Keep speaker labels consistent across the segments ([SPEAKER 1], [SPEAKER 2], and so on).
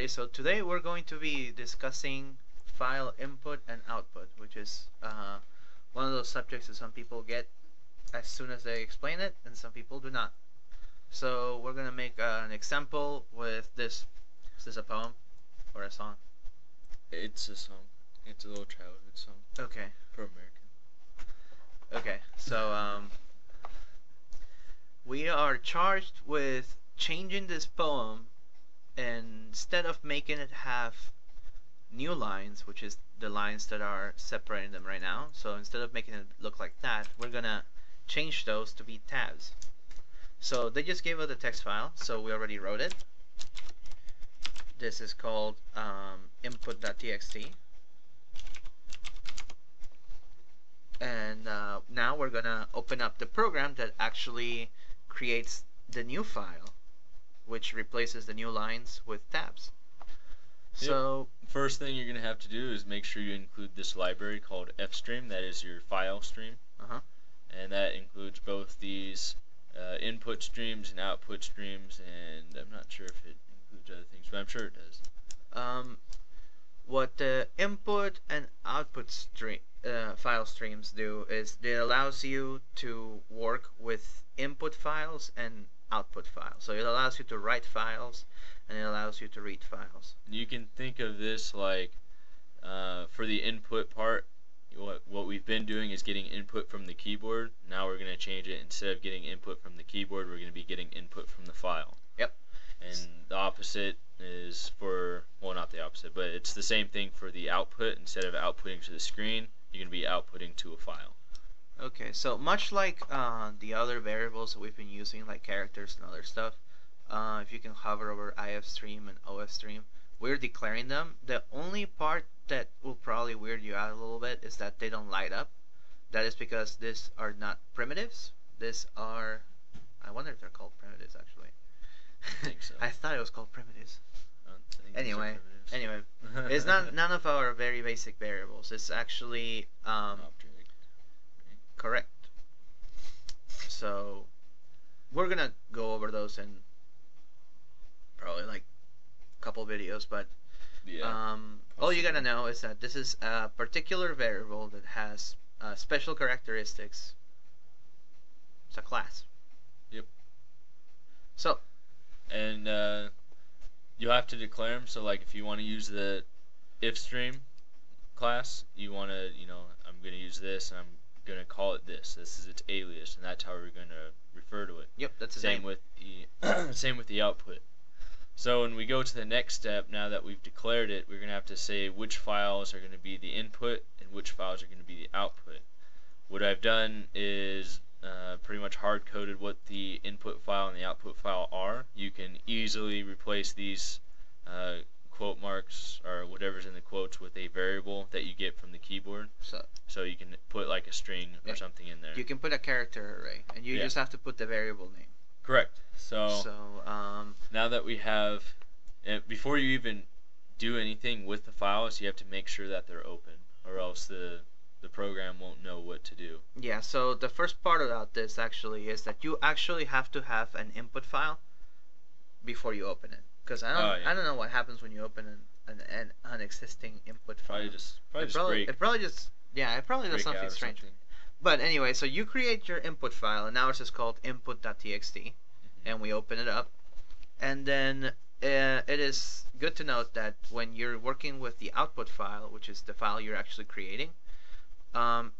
[SPEAKER 1] Okay, so today we're going to be discussing file input and output, which is one of those subjects that some people get as soon as they explain it, and some people do not. So we're going to make an example with this. Is this a poem or a song?
[SPEAKER 2] It's a song. It's a little childhood song.
[SPEAKER 1] Okay.
[SPEAKER 2] For American.
[SPEAKER 1] Okay, so we are charged with changing this poem, and instead of making it have new lines, which is the lines that are separating them right now. So instead of making it look like that, we're gonna change those to be tabs. So they just gave us a text file, so we already wrote it. This is called input.txt. And now we're gonna open up the program that actually creates the new file, which replaces the new lines with tabs. So
[SPEAKER 2] first thing you're going to have to do is make sure you include this library called fstream. That is your file stream. And that includes both these input streams and output streams, and I'm not sure if it includes other things, but I'm sure it does.
[SPEAKER 1] What the input and output file streams do is it allows you to work with input files and output files. So it allows you to write files and it allows you to read files.
[SPEAKER 2] You can think of this like for the input part, what we've been doing is getting input from the keyboard. Now we're going to change it. Instead of getting input from the keyboard, we're going to be getting input from the file.
[SPEAKER 1] Yep.
[SPEAKER 2] And the opposite is for, well, not the opposite, but it's the same thing for the output. Instead of outputting to the screen, you're going to be outputting to a file.
[SPEAKER 1] Okay, so much like the other variables that we've been using, like characters and other stuff, if you can hover over ifstream and ofstream, we're declaring them. The only part that will probably weird you out a little bit is that they don't light up. That is because these are not primitives. These are, I wonder if they're called primitives actually.
[SPEAKER 2] I think so.
[SPEAKER 1] I thought it was called primitives. Anyway, it's not none of our very basic variables. It's actually
[SPEAKER 2] Object.
[SPEAKER 1] correct. So we're gonna go over those in probably like a couple videos, but
[SPEAKER 2] Yeah.
[SPEAKER 1] all you gotta know is that this is a particular variable that has special characteristics. It's a class.
[SPEAKER 2] Yep.
[SPEAKER 1] So.
[SPEAKER 2] And you'll have to declare them. So like if you want to use the ifstream class, you want to, I'm going to use this and I'm going to call it this. This is its alias, and that's how we're going to refer to it.
[SPEAKER 1] Yep, that's the
[SPEAKER 2] same with the same with the output. So when we go to the next step, now that we've declared it, we're going to have to say which files are going to be the input and which files are going to be the output. What I've done is pretty much hard-coded what the input file and the output file are. You can easily replace these quote marks or whatever's in the quotes with a variable that you get from the keyboard. So you can put like a string or something in there.
[SPEAKER 1] You can put a character array, and you just have to put the variable name.
[SPEAKER 2] Correct. So now that we have, before you even do anything with the files, you have to make sure that they're open, or else the program won't know what to do.
[SPEAKER 1] Yeah, so the first part about this actually is that you actually have to have an input file before you open it. Because I don't know what happens when you open an existing input file. It probably does something strange. But anyway, so you create your input file, and now it's just called input.txt, and we open it up. And then it is good to note that when you're working with the output file, which is the file you're actually creating,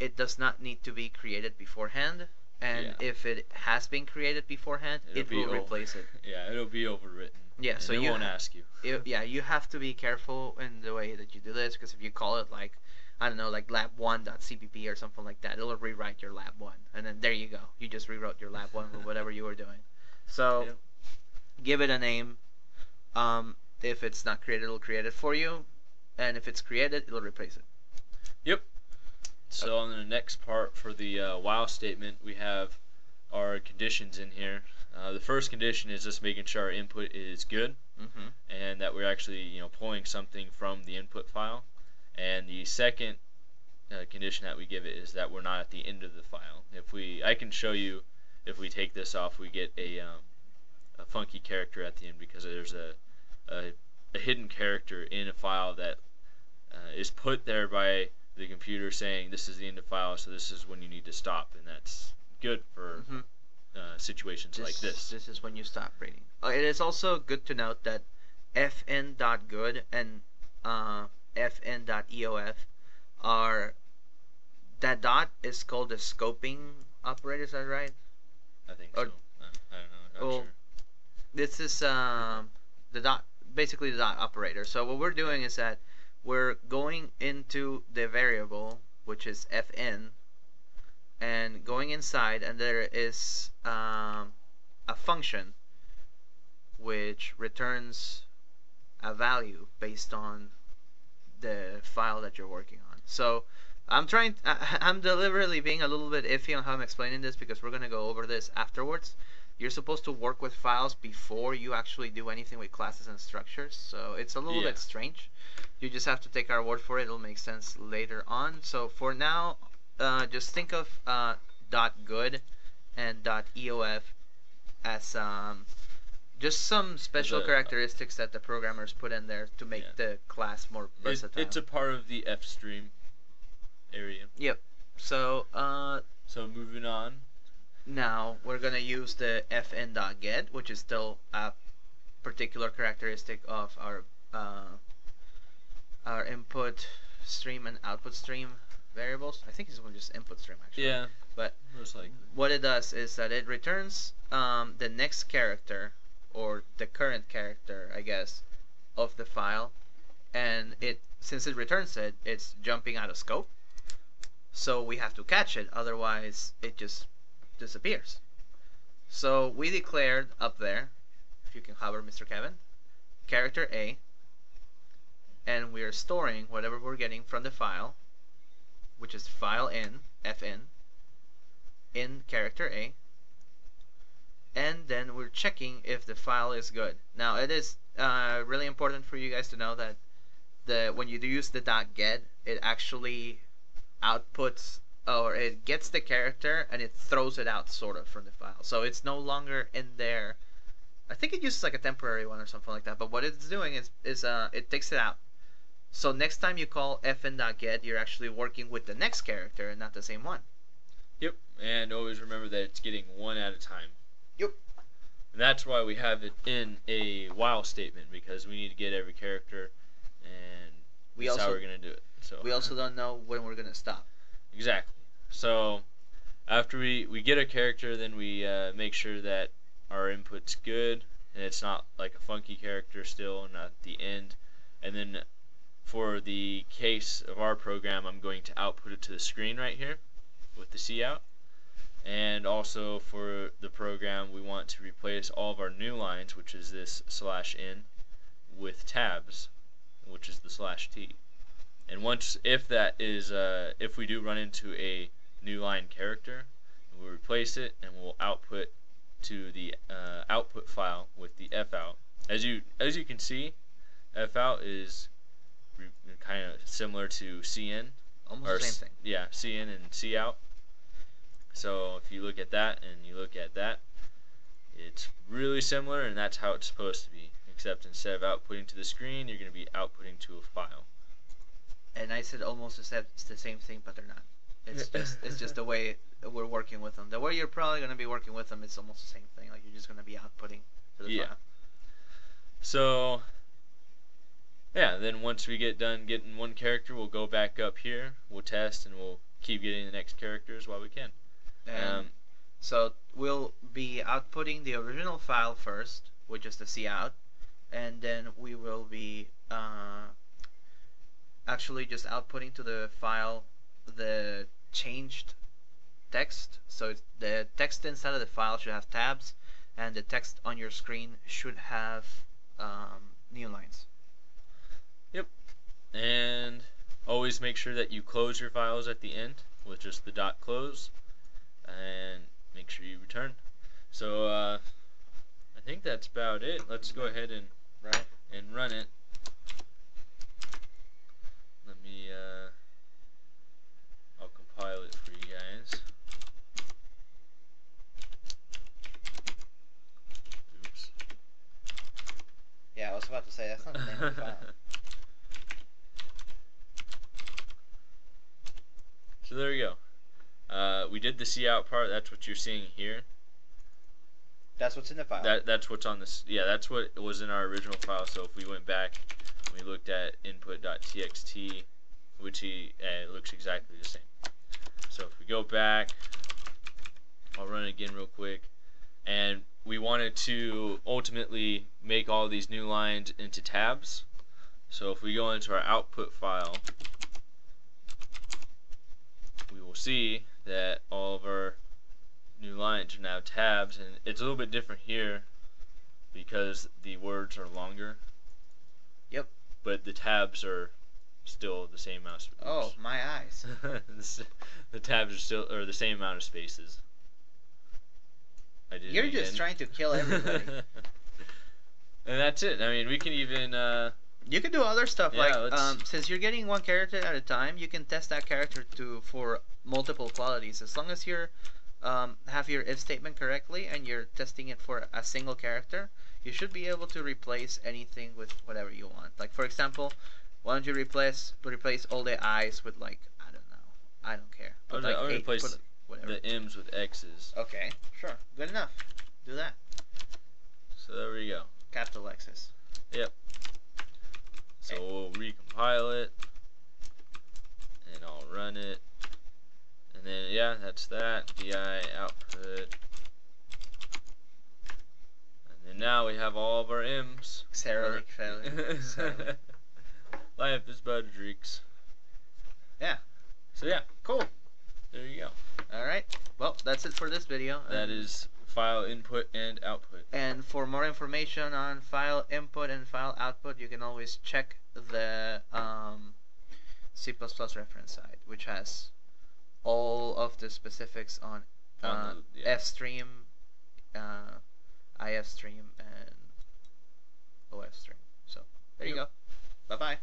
[SPEAKER 1] it does not need to be created beforehand, and if it has been created beforehand, it will replace it.
[SPEAKER 2] Yeah, it'll be overwritten.
[SPEAKER 1] Yeah, so
[SPEAKER 2] it won't ask you.
[SPEAKER 1] You have to be careful in the way that you do this, because if you call it like, I don't know, like lab1.cpp or something like that, it'll rewrite your lab1, and then there you go. You just rewrote your lab1 with whatever you were doing. So give it a name. If it's not created, it'll create it for you, and if it's created, it'll replace it.
[SPEAKER 2] Yep. So on the next part for the while statement, we have our conditions in here. The first condition is just making sure our input is good, and that we're actually pulling something from the input file. And the second condition that we give it is that we're not at the end of the file. I can show you if we take this off, we get a funky character at the end because there's a a hidden character in a file that is put there by the computer saying this is the end of file, so this is when you need to stop, and that's good for situations like this.
[SPEAKER 1] This is when you stop reading. It is also good to note that fn.good and fn.eof are, that dot is called the scoping operator. Is that right?
[SPEAKER 2] I think so. I don't know. I'm
[SPEAKER 1] well,
[SPEAKER 2] sure.
[SPEAKER 1] This is the dot, basically the dot operator. So what we're doing is that we're going into the variable, which is fn, and going inside, and there is a function which returns a value based on the file that you're working on. So I'm deliberately being a little bit iffy on how I'm explaining this because we're going to go over this afterwards. You're supposed to work with files before you actually do anything with classes and structures, so it's a little bit strange. You just have to take our word for it. It'll make sense later on. So for now, just think of .good and .eof as just some special characteristics that the programmers put in there to make the class more versatile.
[SPEAKER 2] It's a part of the fstream area.
[SPEAKER 1] Yep. So
[SPEAKER 2] so moving on.
[SPEAKER 1] Now we're gonna use the fn.get, which is still a particular characteristic of our input stream and output stream variables. I think it's just input stream actually.
[SPEAKER 2] Yeah.
[SPEAKER 1] But
[SPEAKER 2] most likely.
[SPEAKER 1] What it does is that it returns the next character, or the current character, I guess, of the file, and since it returns it, it's jumping out of scope. So we have to catch it, otherwise it just disappears. So we declared up there, if you can hover, Mr. Kevin, character A, and we are storing whatever we're getting from the file, which is file in, fn, in character A, and then we're checking if the file is good. Now it is really important for you guys to know that when you do use the .get, it actually outputs, or it gets the character and it throws it out sort of from the file. So it's no longer in there. I think it uses like a temporary one or something like that, but what it's doing is it takes it out. So next time you call fn.get, you're actually working with the next character and not the same one.
[SPEAKER 2] Yep, and always remember that it's getting one at a time.
[SPEAKER 1] Yep.
[SPEAKER 2] And that's why we have it in a while statement, because we need to get every character, and that's how we're going to do it. So
[SPEAKER 1] we also don't know when we're going to stop.
[SPEAKER 2] Exactly. So after we get a character, then we make sure that our input's good, and it's not like a funky character still, and at the end. And then for the case of our program, I'm going to output it to the screen right here with the cout. And also for the program, we want to replace all of our new lines, which is this /n, with tabs, which is the /t. And if we do run into a new line character, we'll replace it and we'll output to the output file with the fout. As you can see, fout is kind of similar to cn.
[SPEAKER 1] Almost the same thing.
[SPEAKER 2] Yeah, cn and cout. So if you look at that and you look at that, it's really similar, and that's how it's supposed to be. Except instead of outputting to the screen, you're going to be outputting to a file.
[SPEAKER 1] And I said almost the same thing, but they're not. It's just the way we're working with them. The way you're probably going to be working with them, it's almost the same thing. Like you're just going to be outputting to the file.
[SPEAKER 2] So yeah, then once we get done getting one character, we'll go back up here, we'll test, and we'll keep getting the next characters while we can.
[SPEAKER 1] So we'll be outputting the original file first, which is the cout, and then we will be actually just outputting to the file the changed text. So the text inside of the file should have tabs, and the text on your screen should have new lines.
[SPEAKER 2] Yep. And always make sure that you close your files at the end with just the .close, and make sure you return. So I think that's about it. Let's go ahead and run it. Let me I'll compile it for you guys.
[SPEAKER 1] Oops. Yeah, I was about to say. That's not the name of the file.
[SPEAKER 2] So there you go. We did the cout part. That's what you're seeing here.
[SPEAKER 1] That's what's in the file.
[SPEAKER 2] That's what's on this. Yeah, that's what was in our original file. So if we went back and we looked at input.txt, which it looks exactly the same. So if we go back, I'll run it again real quick. And we wanted to ultimately make all these new lines into tabs. So if we go into our output file, we will see that all of our new lines are now tabs, and it's a little bit different here because the words are longer.
[SPEAKER 1] Yep.
[SPEAKER 2] But the tabs are still the same amount of spaces.
[SPEAKER 1] Oh, my eyes.
[SPEAKER 2] The tabs are still the same amount of spaces.
[SPEAKER 1] You're just trying to kill everybody.
[SPEAKER 2] And that's it. I mean, we can even
[SPEAKER 1] you can do other stuff,
[SPEAKER 2] yeah,
[SPEAKER 1] like since you're getting one character at a time, you can test that character for multiple qualities. As long as you're have your if statement correctly and you're testing it for a single character, you should be able to replace anything with whatever you want. Like, for example, why don't you replace all the I's with, like, I don't know, I don't care.
[SPEAKER 2] Put like
[SPEAKER 1] I'll
[SPEAKER 2] replace the M's with X's.
[SPEAKER 1] Okay, sure, good enough. Do that.
[SPEAKER 2] So there we go.
[SPEAKER 1] Capital X's.
[SPEAKER 2] Yep. So we'll recompile it, and I'll run it, and then yeah, that's that. DI output, and then now we have all of our M's.
[SPEAKER 1] Cyrillic.
[SPEAKER 2] Life is but dreaks.
[SPEAKER 1] Yeah.
[SPEAKER 2] So yeah,
[SPEAKER 1] cool.
[SPEAKER 2] There you go.
[SPEAKER 1] All right. Well, that's it for this video.
[SPEAKER 2] That is file input and output.
[SPEAKER 1] And for more information on file input and file output, you can always check the C++ reference site, which has all of the specifics on fstream, ifstream, and ofstream. So there you go. Bye bye.